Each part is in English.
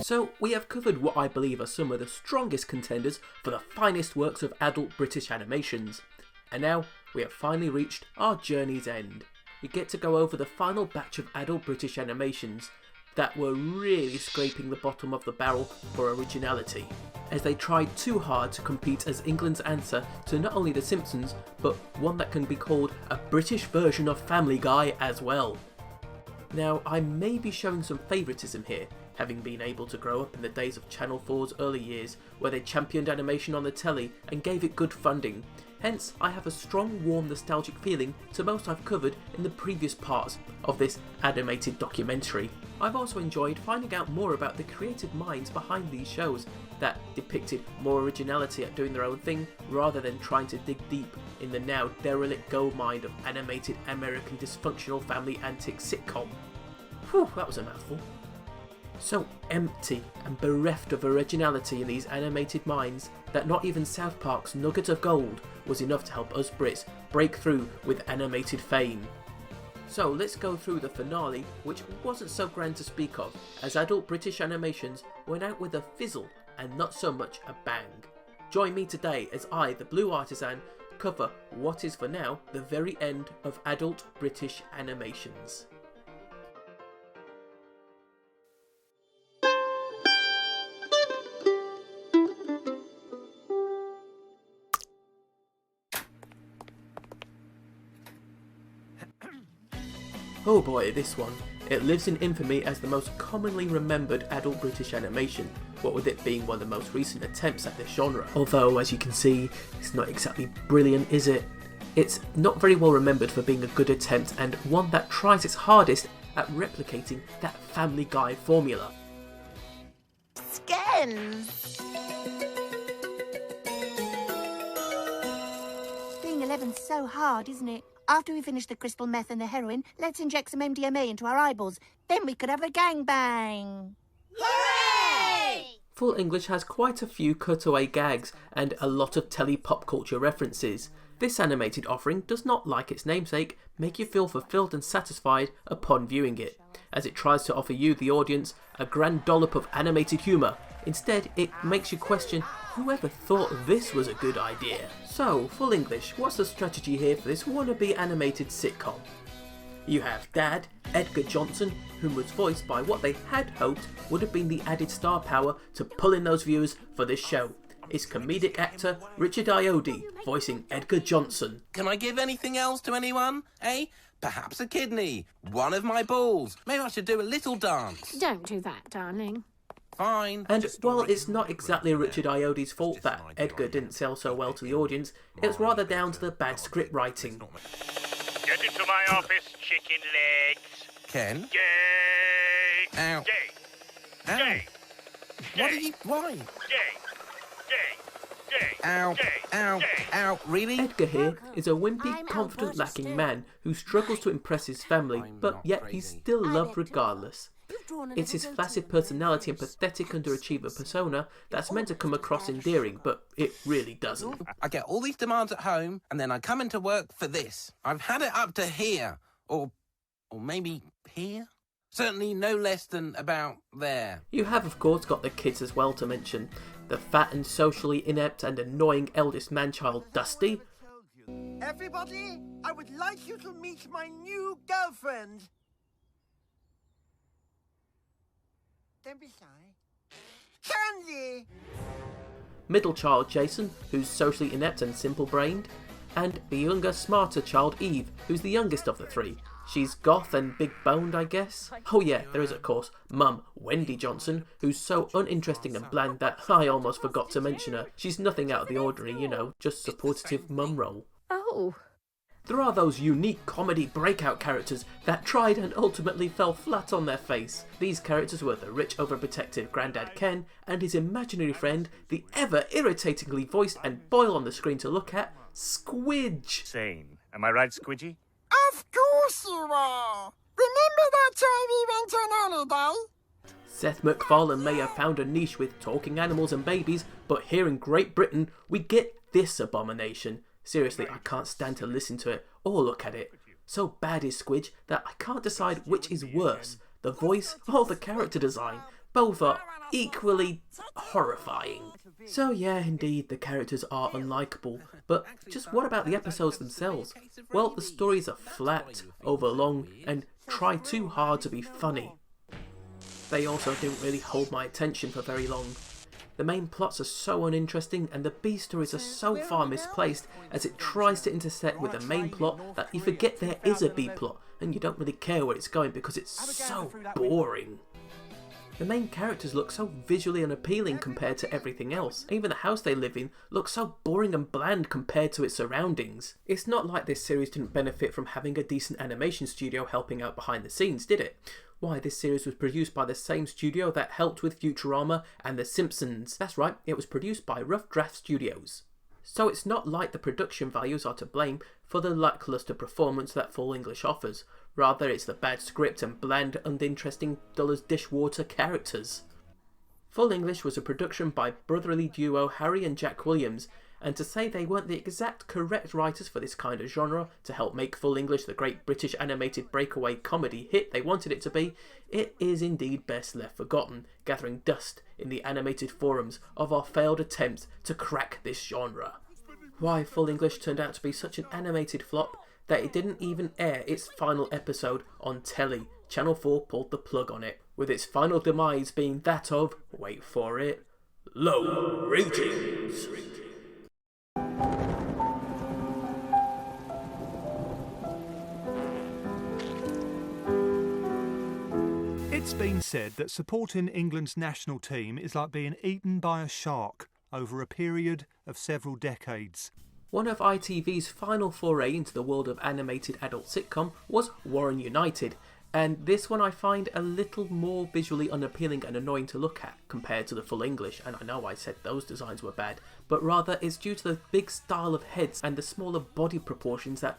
So we have covered what I believe are some of the strongest contenders for the finest works of adult British animations. And now we have finally reached our journey's end. We get to go over the final batch of adult British animations that were really scraping the bottom of the barrel for originality, as they tried too hard to compete as England's answer to not only The Simpsons, but one that can be called a British version of Family Guy as well. Now, I may be showing some favouritism here, having been able to grow up in the days of Channel 4's early years, where they championed animation on the telly and gave it good funding. Hence, I have a strong, warm, nostalgic feeling to most I've covered in the previous parts of this animated documentary. I've also enjoyed finding out more about the creative minds behind these shows that depicted more originality at doing their own thing rather than trying to dig deep in the now derelict goldmine of animated American dysfunctional family antics sitcom. Whew, that was a mouthful. So empty and bereft of originality in these animated minds that not even South Park's nugget of gold was enough to help us Brits break through with animated fame. So let's go through the finale, which wasn't so grand to speak of, as adult British animations went out with a fizzle and not so much a bang. Join me today as I, the Blue Artisan, cover what is for now the very end of adult British animations. Oh boy, this one. It lives in infamy as the most commonly remembered adult British animation, what with it being one of the most recent attempts at this genre. Although, as you can see, it's not exactly brilliant, is it? It's not very well remembered for being a good attempt and one that tries its hardest at replicating that Family Guy formula. Skins! Being 11's so hard, isn't it? After we finish the crystal meth and the heroin, let's inject some MDMA into our eyeballs. Then we could have a gangbang. Hooray! Full English has quite a few cutaway gags and a lot of telly pop culture references. This animated offering does not, like its namesake, make you feel fulfilled and satisfied upon viewing it, as it tries to offer you, the audience, a grand dollop of animated humour. Instead, it makes you question, whoever thought this was a good idea? So, Full English, what's the strategy here for this wannabe animated sitcom? You have Dad, Edgar Johnson, whom was voiced by what they had hoped would have been the added star power to pull in those viewers for this show. Is comedic actor Richard Iodi, voicing Edgar Johnson. Can I give anything else to anyone, eh? Perhaps a kidney, one of my balls. Maybe I should do a little dance. Don't do that, darling. Fine. And while it's not exactly Richard Iodi's fault that Edgar didn't sell so well to the audience, it's rather down to the bad script writing. Get into my office, chicken legs. Ken? Gay. Ow. Gay. Ow. Gay. What did you... Why? Gay. Gay. Gay. Ow. Gay. Ow. Gay. Ow. Really? Edgar here is a wimpy, confident-lacking man who struggles to impress his family, but yet he's still loved regardless. It's his flaccid personality and pathetic underachiever persona that's meant to come across endearing, but it really doesn't. I get all these demands at home, and then I come into work for this. I've had it up to here. Or maybe here? Certainly no less than about there. You have, of course, got the kids as well to mention. The fat and socially inept and annoying eldest man-child, Dusty. Everybody, I would like you to meet my new girlfriend. Don't be shy. Candy! Middle child, Jason, who's socially inept and simple-brained. And the younger, smarter child, Eve, who's the youngest of the three. She's goth and big-boned, I guess. Oh yeah, there is, of course, Mum, Wendy Johnson, who's so uninteresting and bland that I almost forgot to mention her. She's nothing out of the ordinary, you know, just supportive mum role. Oh. There are those unique comedy breakout characters that tried and ultimately fell flat on their face. These characters were the rich, overprotective Grandad Ken and his imaginary friend, the ever-irritatingly voiced and boil on the screen to look at, Squidge. Sane. Am I right, Squidgy? Of course you are. Remember that time we went on holiday? Seth MacFarlane may have found a niche with talking animals and babies, but here in Great Britain, we get this abomination. Seriously, I can't stand to listen to it or look at it. So bad is Squidge that I can't decide which is worse, the voice or the character design. Both are equally horrifying. So yeah, indeed, the characters are unlikable, but just what about the episodes themselves? Well, the stories are flat, overlong, and try too hard to be funny. They also didn't really hold my attention for very long. The main plots are so uninteresting and the B-stories are so far misplaced as it tries to intersect with the main plot that you forget there is a B-plot and you don't really care where it's going because it's so boring. The main characters look so visually unappealing compared to everything else. Even the house they live in looks so boring and bland compared to its surroundings. It's not like this series didn't benefit from having a decent animation studio helping out behind the scenes, did it? Why, this series was produced by the same studio that helped with Futurama and The Simpsons. That's right, it was produced by Rough Draft Studios. So it's not like the production values are to blame for the lackluster performance that Full English offers. Rather, it's the bad script and bland, uninteresting, dull as dishwater characters. Full English was a production by brotherly duo Harry and Jack Williams, and to say they weren't the exact correct writers for this kind of genre to help make Full English the great British animated breakaway comedy hit they wanted it to be, it is indeed best left forgotten, gathering dust in the animated forums of our failed attempts to crack this genre. Why Full English turned out to be such an animated flop that it didn't even air its final episode on telly. Channel 4 pulled the plug on it, with its final demise being that of, wait for it, low ratings. It's been said that supporting England's national team is like being eaten by a shark over a period of several decades. One of ITV's final foray into the world of animated adult sitcom was Warren United, and this one I find a little more visually unappealing and annoying to look at compared to the Full English, and I know I said those designs were bad, but rather it's due to the big style of heads and the smaller body proportions that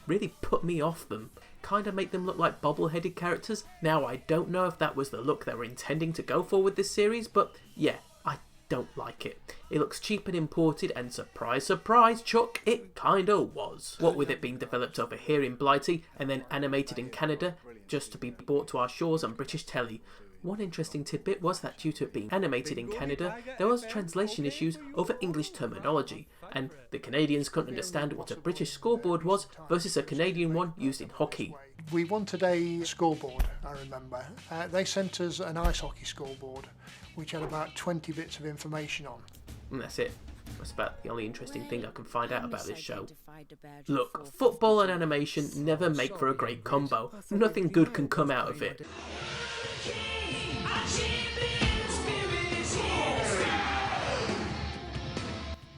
really put me off them. Kinda make them look like bobble-headed characters. Now I don't know if that was the look they were intending to go for with this series, but yeah, I don't like it. It looks cheap and imported, and surprise, surprise, Chuck, it kinda was. What with it being developed over here in Blighty and then animated in Canada, just to be brought to our shores on British telly. One interesting tidbit was that due to it being animated in Canada, there was translation issues over English terminology, and the Canadians couldn't understand what a British scoreboard was versus a Canadian one used in hockey. We wanted a scoreboard, I remember. They sent us an ice hockey scoreboard, which had about 20 bits of information on. And that's it. That's about the only interesting thing I can find out about this show. Look, football and animation never make for a great combo. Nothing good can come out of it.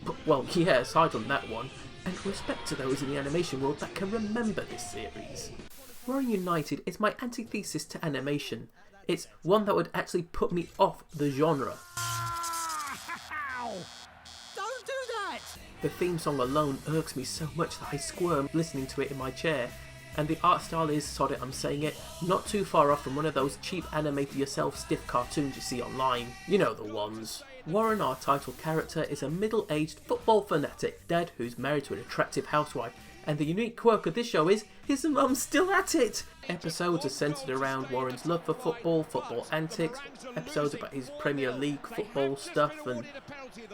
But, well, yeah, aside from that one, and respect to those in the animation world that can remember this series. Warren United is my antithesis to animation. It's one that would actually put me off the genre. Don't do that! The theme song alone irks me so much that I squirm listening to it in my chair. And the art style is, sod it, I'm saying it, not too far off from one of those cheap animate-yourself stiff cartoons you see online. You know the ones. Warren, our title character, is a middle-aged football fanatic dad who's married to an attractive housewife, and the unique quirk of this show is his mum's still at it! Episodes are centred around Warren's love for football, football antics, episodes about his Premier League football stuff, and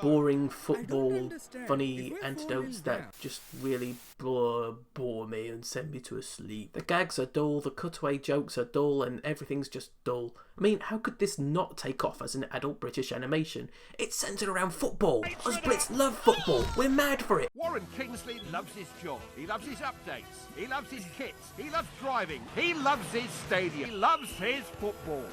boring football funny anecdotes that just really bore me and send me to sleep. The gags are dull, the cutaway jokes are dull, and everything's just dull. I mean, how could this not take off as an adult British animation? It's centred around football. Us Brits love football. We're mad for it. Warren Kingsley loves his job. He loves his updates. He loves his kits. He loves driving. He loves his stadium. He loves his football.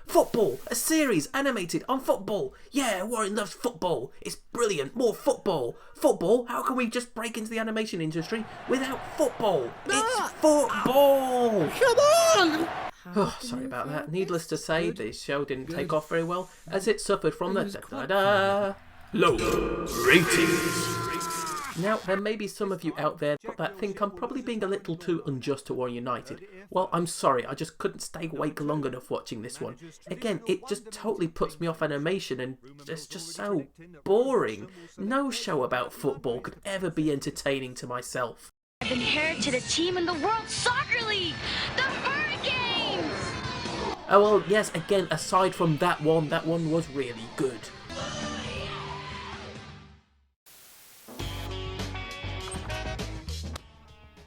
Football! A series animated on football! Yeah, Warren loves football! It's brilliant! More football! Football? How can we just break into the animation industry without football? It's football! Come on! Oh, sorry about that. Needless to say, this show didn't take off very well, as it suffered from the low ratings. Now, there may be some of you out there that think I'm probably being a little too unjust to Warren United. Well, I'm sorry, I just couldn't stay awake long enough watching this one. Again, it just totally puts me off animation and it's just so boring. No show about football could ever be entertaining to myself. have inherited a team in the World Soccer League, the Hurricanes! Oh well, yes, again, aside from that one was really good.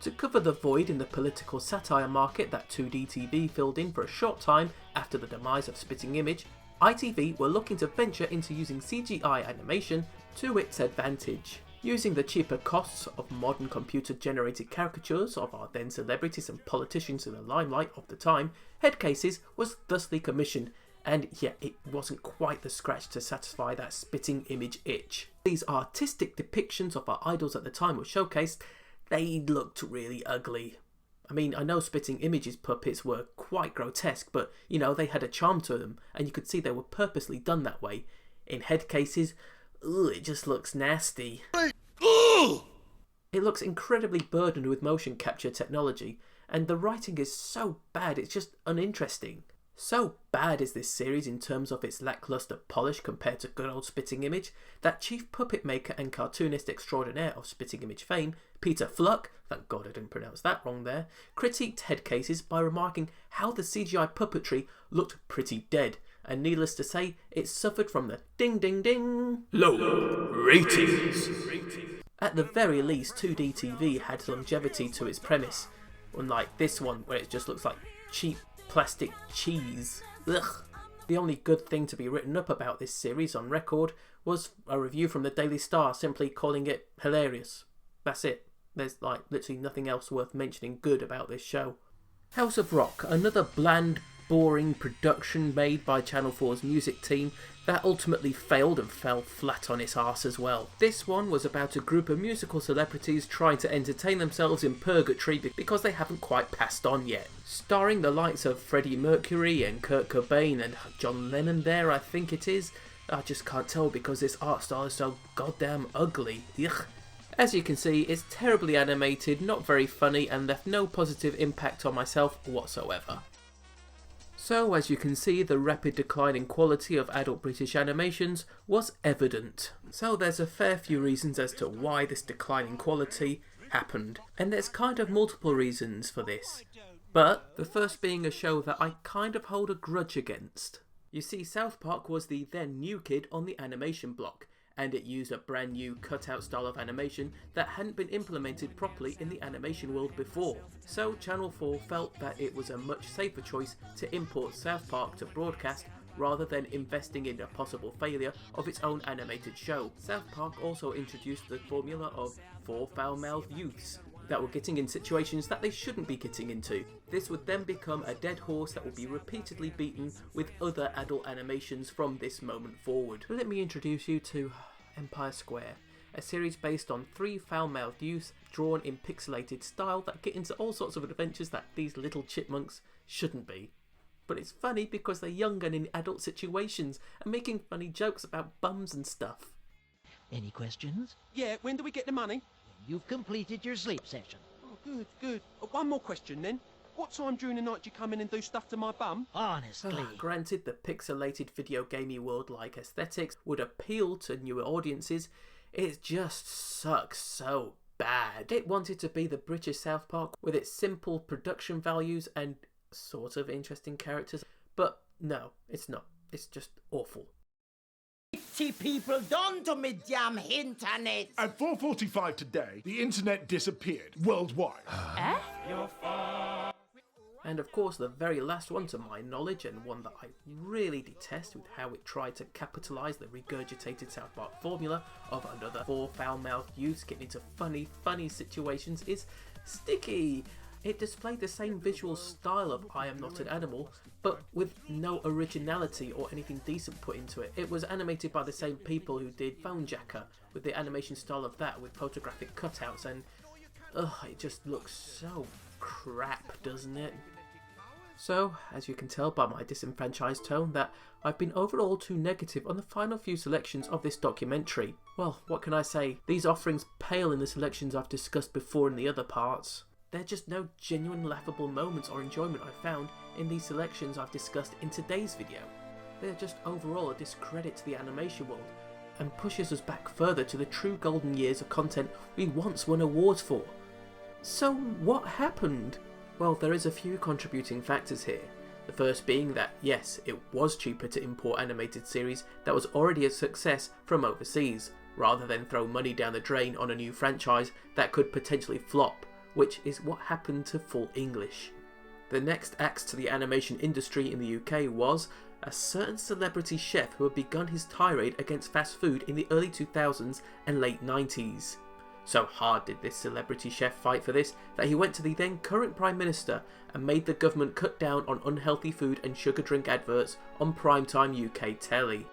To cover the void in the political satire market that 2D TV filled in for a short time after the demise of Spitting Image, ITV were looking to venture into using CGI animation to its advantage. Using the cheaper costs of modern computer-generated caricatures of our then celebrities and politicians in the limelight of the time, Headcases was thusly commissioned, and yet it wasn't quite the scratch to satisfy that Spitting Image itch. These artistic depictions of our idols at the time were showcased. They looked really ugly. I mean, I know Spitting Image's puppets were quite grotesque, but, you know, they had a charm to them, and you could see they were purposely done that way. In Headcases, it just looks nasty. It looks incredibly burdened with motion capture technology, and the writing is so bad it's just uninteresting. So bad is this series in terms of its lackluster polish compared to good old Spitting Image, that chief puppet maker and cartoonist extraordinaire of Spitting Image fame, Peter Fluck, thank God I didn't pronounce that wrong there, critiqued Headcases by remarking how the CGI puppetry looked pretty dead, and needless to say, it suffered from the ding ding ding low ratings. At the very least, 2D TV had longevity to its premise, unlike this one where it just looks like cheap plastic cheese. Ugh. The only good thing to be written up about this series on record was a review from the Daily Star simply calling it hilarious. That's it. There's like literally nothing else worth mentioning good about this show. House of Rock, another bland, boring production made by Channel 4's music team that ultimately failed and fell flat on its arse as well. This one was about a group of musical celebrities trying to entertain themselves in purgatory because they haven't quite passed on yet. Starring the likes of Freddie Mercury and Kurt Cobain and John Lennon there, I think it is. I just can't tell because this art style is so goddamn ugly. Ugh. As you can see, it's terribly animated, not very funny, and left no positive impact on myself whatsoever. So, as you can see, the rapid decline in quality of adult British animations was evident. So there's a fair few reasons as to why this decline in quality happened, and there's kind of multiple reasons for this. But the first being a show that I kind of hold a grudge against. You see, South Park was the then new kid on the animation block, and it used a brand new cutout style of animation that hadn't been implemented properly in the animation world before. So Channel 4 felt that it was a much safer choice to import South Park to broadcast rather than investing in a possible failure of its own animated show. South Park also introduced the formula of 4 foul-mouthed youths that were getting in situations that they shouldn't be getting into. This would then become a dead horse that would be repeatedly beaten with other adult animations from this moment forward. Let me introduce you to Empire Square, a series based on 3 foul-mouthed youths drawn in pixelated style that get into all sorts of adventures that these little chipmunks shouldn't be. But it's funny because they're young and in adult situations and making funny jokes about bums and stuff. Any questions? Yeah, when do we get the money? You've completed your sleep session. Oh, good, good. One more question then. What time during the night do you come in and do stuff to my bum? Honestly. Granted, the pixelated video gamey world-like aesthetics would appeal to newer audiences, it just sucks so bad. It wanted to be the British South Park with its simple production values and sort of interesting characters, but no, it's not. It's just awful. People done to me damn internet. At 4:45 today, the internet disappeared worldwide. And of course the very last one to my knowledge, and one that I really detest with how it tried to capitalise the regurgitated South Park formula of another 4 foul-mouthed youths getting into funny situations, is Sticky. It displayed the same visual style of I Am Not an Animal, but with no originality or anything decent put into it. It was animated by the same people who did Phone Jacker, with the animation style of that, with photographic cutouts, and it just looks so crap, doesn't it? So, as you can tell by my disenfranchised tone, that I've been overall too negative on the final few selections of this documentary. Well, what can I say? These offerings pale in the selections I've discussed before in the other parts. There are just no genuine laughable moments or enjoyment I found in these selections I've discussed in today's video. They are just overall a discredit to the animation world and pushes us back further to the true golden years of content we once won awards for. So what happened? Well, there is a few contributing factors here. The first being that, yes, it was cheaper to import animated series that was already a success from overseas, rather than throw money down the drain on a new franchise that could potentially flop, which is what happened to Full English. The next axe to the animation industry in the UK was a certain celebrity chef who had begun his tirade against fast food in the early 2000s and late 90s. So hard did this celebrity chef fight for this that he went to the then current Prime Minister and made the government cut down on unhealthy food and sugar drink adverts on primetime UK telly.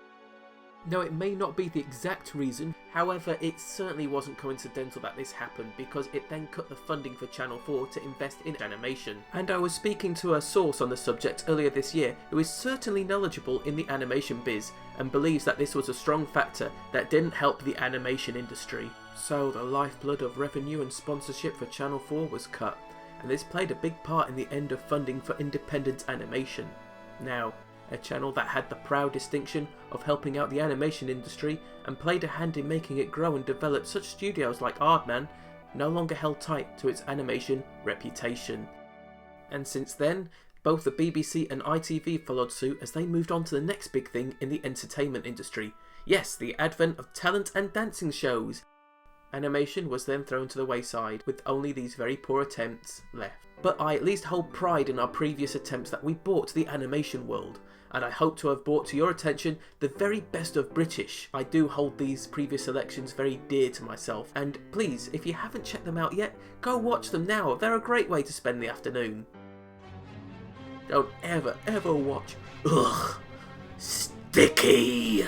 Now, it may not be the exact reason, however it certainly wasn't coincidental that this happened, because it then cut the funding for Channel 4 to invest in animation. And I was speaking to a source on the subject earlier this year who is certainly knowledgeable in the animation biz and believes that this was a strong factor that didn't help the animation industry. So the lifeblood of revenue and sponsorship for Channel 4 was cut, and this played a big part in the end of funding for independent animation. Now, a channel that had the proud distinction of helping out the animation industry and played a hand in making it grow and develop such studios like Aardman, no longer held tight to its animation reputation. And since then, both the BBC and ITV followed suit as they moved on to the next big thing in the entertainment industry. Yes, the advent of talent and dancing shows. Animation was then thrown to the wayside, with only these very poor attempts left. But I at least hold pride in our previous attempts that we brought to the animation world, and I hope to have brought to your attention the very best of British. I do hold these previous selections very dear to myself, and please, if you haven't checked them out yet, go watch them now. They're a great way to spend the afternoon. Don't ever watch Sticky!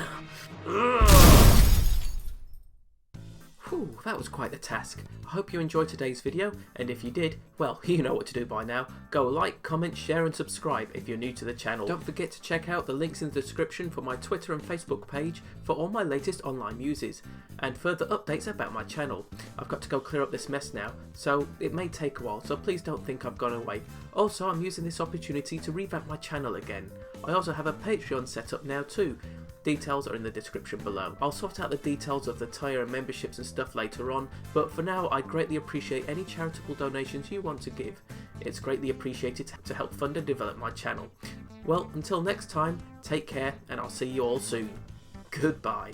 Whew, that was quite a task. I hope you enjoyed today's video, and if you did, well, you know what to do by now. Go like, comment, share and subscribe if you're new to the channel. Don't forget to check out the links in the description for my Twitter and Facebook page for all my latest online muses, and further updates about my channel. I've got to go clear up this mess now, so it may take a while, so please don't think I've gone away. Also, I'm using this opportunity to revamp my channel again. I also have a Patreon set up now too. Details are in the description below. I'll sort out the details of the tier and memberships and stuff later on, but for now I'd greatly appreciate any charitable donations you want to give. It's greatly appreciated to help fund and develop my channel. Well, until next time, take care and I'll see you all soon. Goodbye.